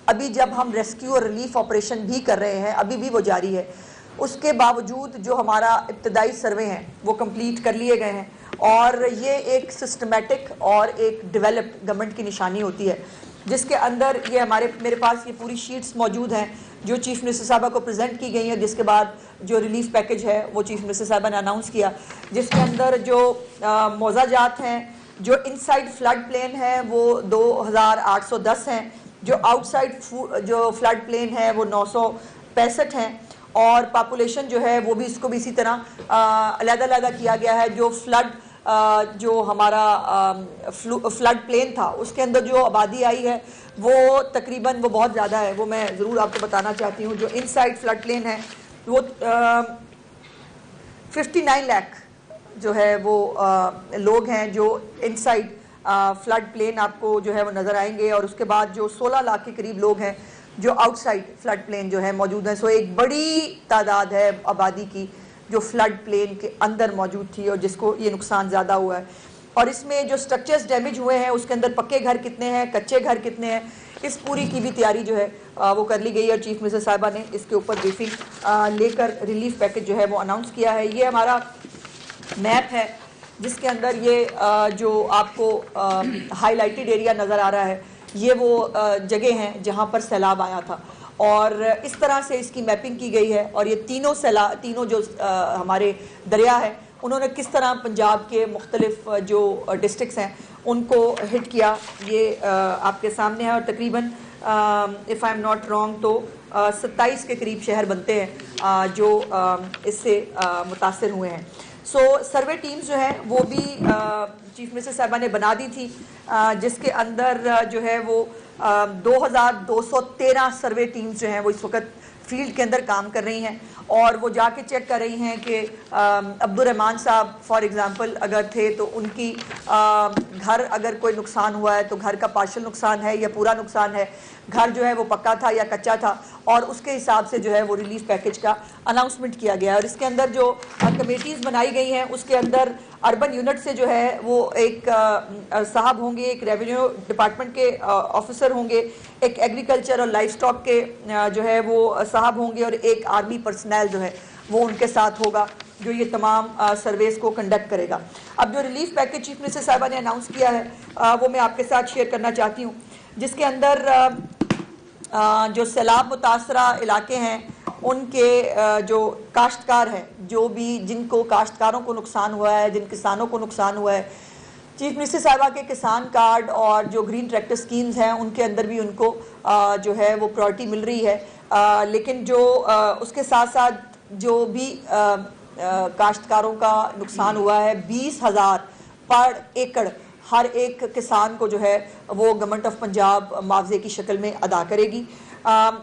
ابھی جب ہم ریسکیو اور ریلیف آپریشن بھی کر رہے ہیں، ابھی بھی وہ جاری ہے، اس کے باوجود جو ہمارا ابتدائی سروے ہیں وہ کمپلیٹ کر لیے گئے ہیں، اور یہ ایک سسٹمیٹک اور ایک ڈیولپڈ گورنمنٹ کی نشانی ہوتی ہے، جس کے اندر یہ میرے پاس یہ پوری شیٹس موجود ہیں جو چیف منسٹر صاحبہ کو پریزنٹ کی گئی ہیں، جس کے بعد جو ریلیف پیکج ہے وہ چیف منسٹر صاحبہ نے اناؤنس کیا، جس کے اندر جو موضوع جات ہیں، جو ان سائڈ فلڈ پلین ہے وہ 2810 ہیں، جو آؤٹ سائڈ جو فلڈ پلین ہے وہ 965 ہیں، اور پاپولیشن جو ہے وہ بھی اس کو بھی اسی طرح علیحدہ علیحدہ کیا گیا ہے۔ جو جو ہمارا فلڈ پلین تھا اس کے اندر جو آبادی آئی ہے وہ تقریباً وہ بہت زیادہ ہے، وہ میں ضرور آپ کو بتانا چاہتی ہوں۔ جو ان سائڈ فلڈ پلین ہے وہ 59 لاکھ جو ہے وہ لوگ ہیں جو ان سائڈ فلڈ پلین آپ کو جو ہے وہ نظر آئیں گے، اور اس کے بعد جو 16 لاکھ کے قریب لوگ ہیں جو آؤٹ سائڈ فلڈ پلین جو ہے موجود ہیں۔ سو ایک بڑی تعداد ہے آبادی کی جو فلڈ پلین کے اندر موجود تھی اور جس کو یہ نقصان زیادہ ہوا ہے، اور اس میں جو سٹرکچرز ڈیمیج ہوئے ہیں اس کے اندر پکے گھر کتنے ہیں، کچے گھر کتنے ہیں، اس پوری کی بھی تیاری جو ہے وہ کر لی گئی ہے، اور چیف منسٹر صاحبہ نے اس کے اوپر بریفنگ لے کر ریلیف پیکج جو ہے وہ اناؤنس کیا ہے۔ یہ ہمارا میپ ہے جس کے اندر یہ جو آپ کو ہائی لائٹڈ ایریا نظر آ رہا ہے، یہ وہ جگہ ہیں جہاں پر سیلاب آیا تھا، اور اس طرح سے اس کی میپنگ کی گئی ہے، اور یہ تینوں جو ہمارے دریا ہے انہوں نے کس طرح پنجاب کے مختلف جو ڈسٹرکٹس ہیں ان کو ہٹ کیا، یہ آپ کے سامنے ہے، اور تقریباً if I'm not wrong تو 27 کے قریب شہر بنتے ہیں جو اس سے متاثر ہوئے ہیں۔ سو سروے ٹیمز جو ہیں وہ بھی چیف منسٹر صاحبہ نے بنا دی تھی، جس کے اندر جو ہے وہ 2213 سروے ٹیمز جو ہیں وہ اس وقت فیلڈ کے اندر کام کر رہی ہیں، اور وہ جا کے چیک کر رہی ہیں کہ عبد الرحمان صاحب فار ایگزامپل اگر تھے تو ان کی گھر اگر کوئی نقصان ہوا ہے تو گھر کا پارشل نقصان ہے یا پورا نقصان ہے، گھر جو ہے وہ پکا تھا یا کچا تھا، اور اس کے حساب سے جو ہے وہ ریلیف پیکج کا اناؤنسمنٹ کیا گیا ہے۔ اور اس کے اندر جو کمیٹیز بنائی گئی ہیں اس کے اندر اربن یونٹ سے جو ہے وہ ایک صاحب ہوں گے، ایک ریونیو ڈپارٹمنٹ کے آفیسر ہوں گے، ایک ایگریکلچر اور لائف سٹاک کے جو ہے وہ صاحب ہوں گے، اور ایک آرمی پرسنل جو ہے وہ ان کے ساتھ ہوگا جو یہ تمام سرویز کو کنڈکٹ کرے گا۔ اب جو ریلیف پیکج چیف منسٹر صاحبہ نے اناؤنس کیا ہے وہ میں آپ کے ساتھ شیئر کرنا چاہتی ہوں، جس کے اندر جو سیلاب متاثرہ علاقے ہیں ان کے جو کاشتکار ہیں، جو بھی جن کو کاشتکاروں کو نقصان ہوا ہے، جن کسانوں کو نقصان ہوا ہے، چیف منسٹر صاحبہ کے کسان کارڈ اور جو گرین ٹریکٹر سکیمز ہیں ان کے اندر بھی ان کو جو ہے وہ پرائورٹی مل رہی ہے، لیکن جو اس کے ساتھ ساتھ جو بھی کاشتکاروں کا نقصان ہوا ہے 20,000 پر ایکڑ ہر ایک کسان کو جو ہے وہ گورنمنٹ آف پنجاب معاوضے کی شکل میں ادا کرے گی۔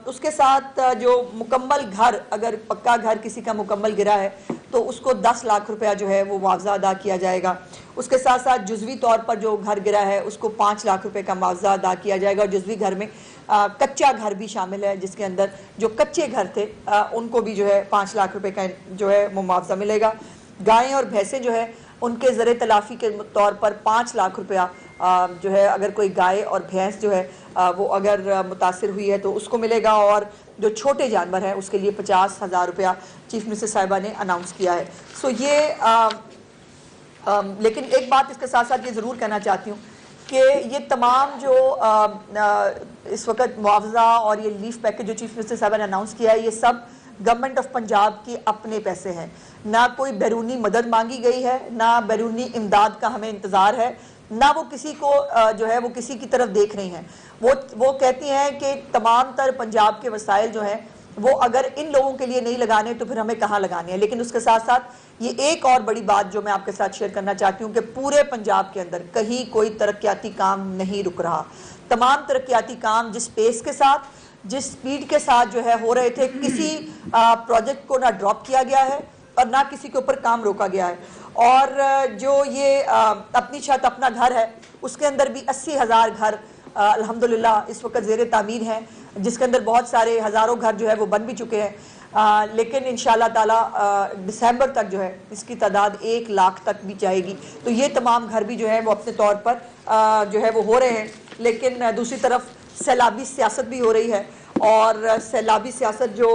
اس کے ساتھ جو مکمل گھر، اگر پکا گھر کسی کا مکمل گرا ہے تو اس کو 10 لاکھ روپیہ جو ہے وہ معاوضہ ادا کیا جائے گا۔ اس کے ساتھ ساتھ جزوی طور پر جو گھر گرا ہے اس کو 5 لاکھ روپے کا معاوضہ ادا کیا جائے گا، اور جزوی گھر میں کچا گھر بھی شامل ہے، جس کے اندر جو کچے گھر تھے ان کو بھی جو ہے 5 لاکھ روپے کا جو ہے وہ معاوضہ ملے گا۔ گائیں اور بھینسیں جو ہے ان کے زر تلافی کے طور پر 5 لاکھ روپیہ جو ہے اگر کوئی گائے اور بھینس جو ہے وہ اگر متاثر ہوئی ہے تو اس کو ملے گا، اور جو چھوٹے جانور ہیں اس کے لیے 50,000 روپیہ چیف منسٹر صاحبہ نے اناؤنس کیا ہے۔ سو یہ لیکن ایک بات اس کے ساتھ ساتھ یہ ضرور کہنا چاہتی ہوں کہ یہ تمام جو اس وقت معاوضہ اور یہ ریلیف پیکج جو چیف منسٹر صاحبہ نے اناؤنس کیا ہے، یہ سب گورنمنٹ آف پنجاب کے اپنے پیسے ہیں، نہ کوئی بیرونی مدد مانگی گئی ہے، نہ بیرونی امداد کا ہمیں انتظار ہے، نہ وہ کسی کو جو ہے وہ کسی کی طرف دیکھ رہی ہیں۔ وہ کہتی ہیں کہ تمام تر پنجاب کے وسائل جو ہیں وہ اگر ان لوگوں کے لیے نہیں لگانے تو پھر ہمیں کہاں لگانے ہیں۔ لیکن اس کے ساتھ ساتھ یہ ایک اور بڑی بات جو میں آپ کے ساتھ شیئر کرنا چاہتی ہوں کہ پورے پنجاب کے اندر کہیں کوئی ترقیاتی کام نہیں رک رہا، تمام ترقیاتی کام جس پیس کے ساتھ، جس سپیڈ کے ساتھ جو ہے ہو رہے تھے، کسی پروجیکٹ کو نہ ڈراپ کیا گیا ہے اور نہ کسی کے اوپر کام روکا گیا ہے۔ اور جو یہ اپنی چھت اپنا گھر ہے اس کے اندر بھی 80,000 گھر الحمدللہ اس وقت زیر تعمیر ہیں، جس کے اندر بہت سارے ہزاروں گھر جو ہے وہ بن بھی چکے ہیں، لیکن انشاءاللہ تعالی دسمبر تک جو ہے اس کی تعداد 1 لاکھ تک بھی جائے گی۔ تو یہ تمام گھر بھی جو ہے وہ اپنے طور پر جو ہے وہ ہو رہے ہیں، لیکن دوسری طرف سیلابی سیاست بھی ہو رہی ہے، اور سیلابی سیاست جو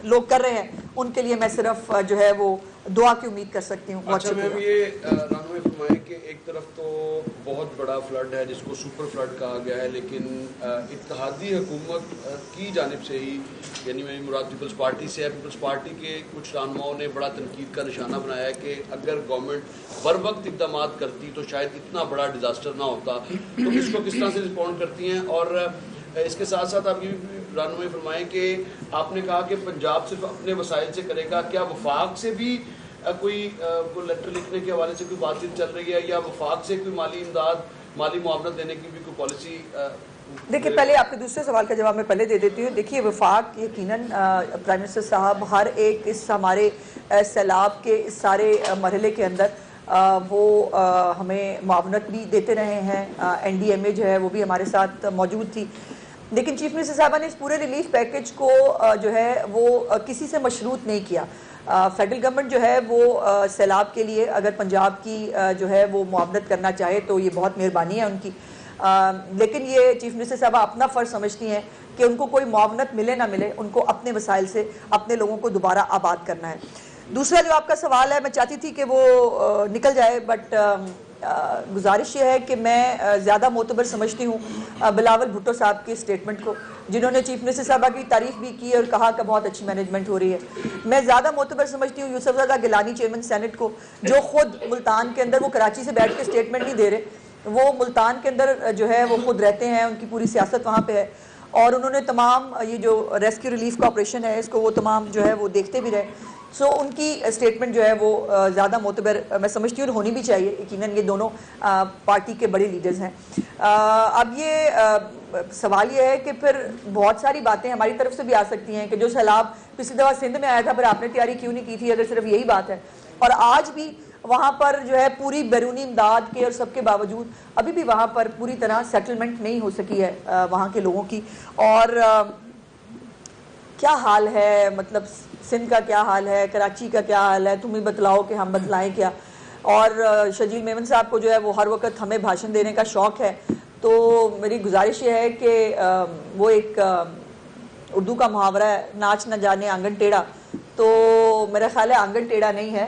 لوگ کر رہے ہیں ان کے لیے میں صرف جو ہے وہ دعا کی امید کر سکتی ہوں. اچھا میم یہ رہنمائی فرمائیں کہ ایک طرف تو بہت بڑا فلڈ ہے جس کو سپر فلڈ کہا گیا ہے، لیکن اتحادی حکومت کی جانب سے ہی، یعنی میں مراد پیپلز پارٹی سے ہے، پیپلز پارٹی کے کچھ رہنماؤں نے بڑا تنقید کا نشانہ بنایا ہے کہ اگر گورنمنٹ بر وقت اقدامات کرتی تو شاید اتنا بڑا ڈیزاسٹر نہ ہوتا. تو اس کو کس طرح سے رسپونڈ کرتی ہیں؟ اور اس کے ساتھ ساتھ آپ یہ رہنمائی فرمائیں کہ آپ نے کہا کہ پنجاب صرف اپنے وسائل سے کرے گا، کیا وفاق سے بھی کوئی لیٹر لکھنے کے حوالے سے کوئی بات چیت چل رہی ہے، یا وفاق سے کوئی مالی امداد، مالی معاونت دینے کی بھی کوئی پالیسی؟ دیکھیے پہلے آپ کے دوسرے سوال کا جواب میں پہلے دے دیتی ہوں. دیکھیے وفاق یقیناً پرائم منسٹر صاحب ہر ایک اس ہمارے سیلاب کے اس سارے مرحلے کے اندر وہ ہمیں معاونت بھی دیتے رہے ہیں. این ڈی ایم اے جو ہے وہ بھی ہمارے ساتھ موجود تھی، لیکن چیف منسٹر صاحبہ نے اس پورے ریلیف پیکج کو جو ہے وہ کسی سے مشروط نہیں کیا. فیڈرل گورنمنٹ جو ہے وہ سیلاب کے لیے اگر پنجاب کی جو ہے وہ معاونت کرنا چاہے تو یہ بہت مہربانی ہے ان کی، لیکن یہ چیف منسٹر صاحبہ اپنا فرض سمجھتی ہیں کہ ان کو کوئی معاونت ملے نہ ملے، ان کو اپنے وسائل سے اپنے لوگوں کو دوبارہ آباد کرنا ہے. دوسرا جو آپ کا سوال ہے، میں چاہتی تھی کہ وہ نکل جائے، بٹ گزارش یہ ہے کہ میں زیادہ معتبر سمجھتی ہوں بلاول بھٹو صاحب کی اسٹیٹمنٹ کو، جنہوں نے چیف منسٹر صاحبہ کی تعریف بھی کی اور کہا کہ بہت اچھی مینجمنٹ ہو رہی ہے. میں زیادہ معتبر سمجھتی ہوں یوسف زادہ گیلانی چیئرمین سینٹ کو، جو خود ملتان کے اندر، وہ کراچی سے بیٹھ کے اسٹیٹمنٹ نہیں دے رہے، وہ ملتان کے اندر جو ہے وہ خود رہتے ہیں، ان کی پوری سیاست وہاں پہ ہے، اور انہوں نے تمام یہ جو ریسکیو ریلیف کا آپریشن ہے اس کو وہ تمام جو ہے وہ دیکھتے بھی رہے. سو ان کی اسٹیٹمنٹ جو ہے وہ زیادہ معتبر میں سمجھتی ہوں اور ہونی بھی چاہیے. یقیناً یہ دونوں پارٹی کے بڑے لیڈرز ہیں. اب یہ سوال یہ ہے کہ پھر بہت ساری باتیں ہماری طرف سے بھی آ سکتی ہیں کہ جو سیلاب پچھلی دفعہ سندھ میں آیا تھا پھر آپ نے تیاری کیوں نہیں کی تھی، اگر صرف یہی بات ہے. اور آج بھی وہاں پر جو ہے پوری بیرونی امداد کے اور سب کے باوجود ابھی بھی وہاں پر پوری طرح سیٹلمنٹ نہیں ہو سکی ہے وہاں کے لوگوں کی. اور کیا حال ہے، مطلب سندھ کا کیا حال ہے، کراچی کا کیا حال ہے، تم ہی بتلاؤ کہ ہم بتلائیں کیا. اور شجیل میمن صاحب کو جو ہے وہ ہر وقت ہمیں بھاشن دینے کا شوق ہے، تو میری گزارش یہ ہے کہ وہ ایک اردو کا محاورہ ہے، ناچ نہ جانے آنگن ٹیڑھا، تو میرا خیال ہے آنگن ٹیڑھا نہیں ہے،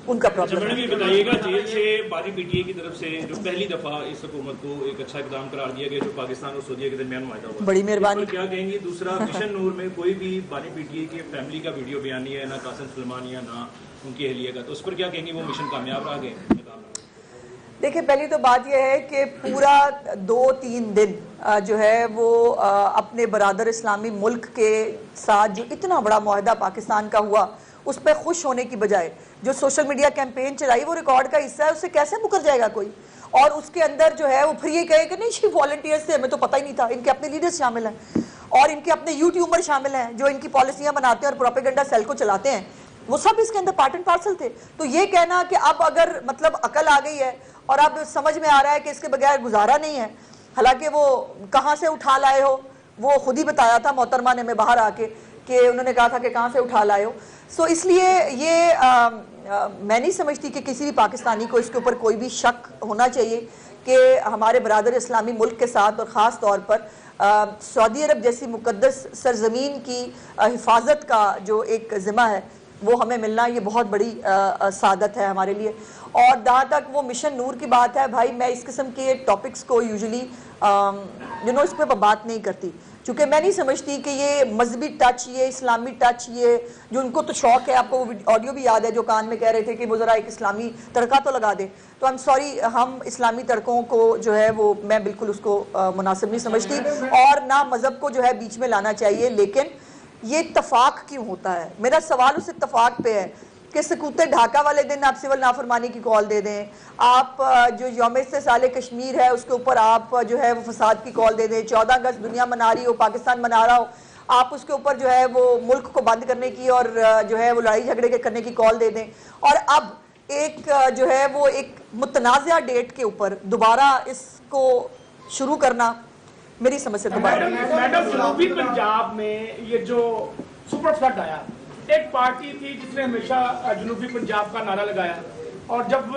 ان کا پرابلم. میڈم یہ بتائیے گا، جیل سے بانی پی ٹی اے کی طرف سے جو پہلی دفعہ اس حکومت کو ایک اچھا اقدام قرار دیا گیا جو پاکستان اور سعودیہ کے درمیان معاہدہ ہوا، بڑی مہربانی. کیا کہیں گے؟ دوسرا مشن نور میں کوئی بھی بانی پی ٹی اے کی فیملی کا ویڈیو بیان نہیں ہے، نہ قاسم سلیمانی یا نہ ان کی اہلیہ کا، تو اس پر کیا کہیں گے؟ وہ مشن کامیاب رہا گئے؟ دیکھیں پہلی تو بات یہ ہے کہ پورا 2-3 دن جو ہے وہ اپنے برادر اسلامی ملک کے ساتھ جو اتنا بڑا معاہدہ پاکستان کا ہوا اس پہ خوش ہونے کی بجائے جو سوشل میڈیا کیمپین چلائی وہ ریکارڈ کا حصہ ہے، اس سے کیسے مکر جائے گا کوئی؟ اور اس کے اندر جو ہے وہ پھر یہ کہے کہ نہیں جی والنٹیئرز سے ہمیں تو پتہ ہی نہیں تھا. ان کے اپنے لیڈرز شامل ہیں اور ان کے اپنے یوٹیوبر شامل ہیں جو ان کی پالیسیاں بناتے ہیں اور پروپیگنڈا سیل کو چلاتے ہیں، وہ سب اس کے اندر پارٹ اینڈ پارسل تھے. تو یہ کہنا کہ اب اگر مطلب عقل آ گئی ہے اور اب سمجھ میں آ رہا ہے کہ اس کے بغیر گزارا نہیں ہے، حالانکہ وہ کہاں سے اٹھا لائے ہو وہ خود ہی بتایا تھا محترمہ نے میں باہر آ کے کہ انہوں نے کہا تھا کہ کہاں سے اٹھا لائے ہو. سو اس لیے یہ میں نہیں سمجھتی کہ کسی بھی پاکستانی کو اس کے اوپر کوئی بھی شک ہونا چاہیے کہ ہمارے برادر اسلامی ملک کے ساتھ اور خاص طور پر سعودی عرب جیسی مقدس سرزمین کی حفاظت کا جو ایک ذمہ ہے وہ ہمیں ملنا یہ بہت بڑی سعادت ہے ہمارے لیے. اور جہاں تک وہ مشن نور کی بات ہے، بھائی میں اس قسم کے ٹاپکس کو یوزلی اس پہ بات نہیں کرتی، چونکہ میں نہیں سمجھتی کہ یہ مذہبی ٹچ، یہ اسلامی ٹچ، یہ جو ان کو تو شوق ہے، آپ کو وہ آڈیو بھی یاد ہے جو کان میں کہہ رہے تھے کہ وہ ذرا ایک اسلامی تڑکا تو لگا دے، تو آئی ایم سوری، ہم اسلامی تڑکوں کو جو ہے وہ میں بالکل اس کو مناسب نہیں سمجھتی اور نہ مذہب کو جو ہے بیچ میں لانا چاہیے. لیکن یہ اتفاق کیوں ہوتا ہے؟ میرا سوال اس اتفاق پہ ہے کہ سکوت ڈھاکہ والے دن آپ سول نافرمانی کی کال دے دیں، آپ جو یوم استحصال کشمیر ہے اس کے اوپر آپ جو ہے وہ فساد کی کال دے دیں، 14 اگست دنیا منا رہی ہو، پاکستان منا رہا ہو، آپ اس کے اوپر جو ہے وہ ملک کو بند کرنے کی اور جو ہے وہ لڑائی جھگڑے کے کرنے کی کال دے دیں، اور اب ایک جو ہے وہ ایک متنازع ڈیٹ کے اوپر دوبارہ اس کو شروع کرنا میری سمجھ سے دوبارہ. میڈم جنوبی پنجاب میں یہ جو سپر فلڈ آیا، ایک پارٹی تھی جس نے ہمیشہ جنوبی پنجاب کا نعرہ لگایا، اور جب